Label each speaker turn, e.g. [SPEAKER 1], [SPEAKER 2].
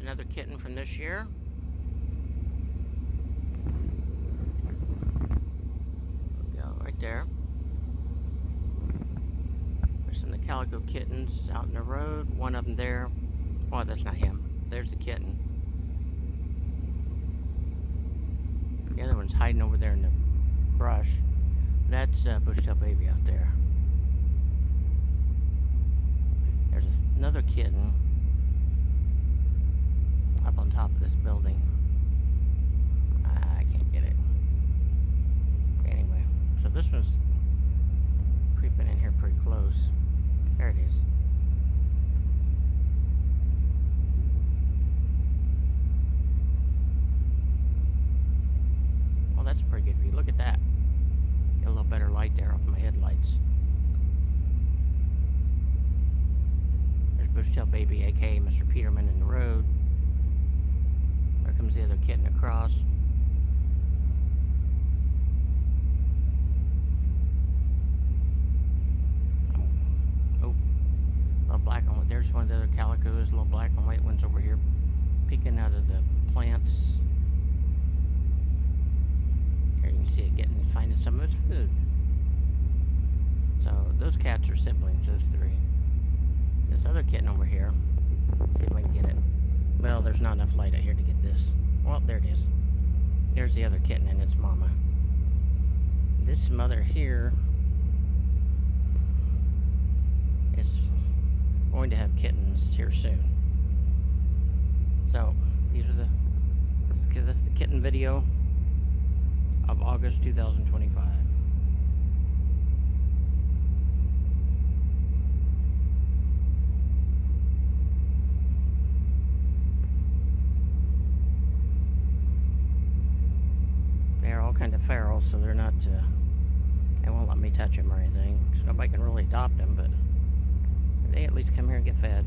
[SPEAKER 1] Another kitten from this year. Go right there. There's some of the calico kittens out in the road. One of them there. Oh, that's not him. There's the kitten. The other one's hiding over there in the brush. That's bushtail baby out there. There's another kitten up on top of this building. I can't get it. Anyway, so this one's creeping in here pretty close. There it is. Well, that's a pretty good view. Look at that. Get a little better light there off my headlights. There's bushtail baby, aka Mr. Peterman, in the road. There comes the other kitten across. Oh, a little black and white. There's one of the other calicos, little black and white ones over here peeking out of the plants. Here you can see it finding some of its food. So those cats are siblings, those three. This other kitten over here, let's see if I can get it. Well, there's not enough light out here to get this. Well, there it is. There's the other kitten and its mama. This mother here is going to have kittens here soon. So, let's give this the kitten video of August 2025. They're all kind of feral, so they're not, they won't let me touch them or anything. So nobody can really adopt them, but they at least come here and get fed.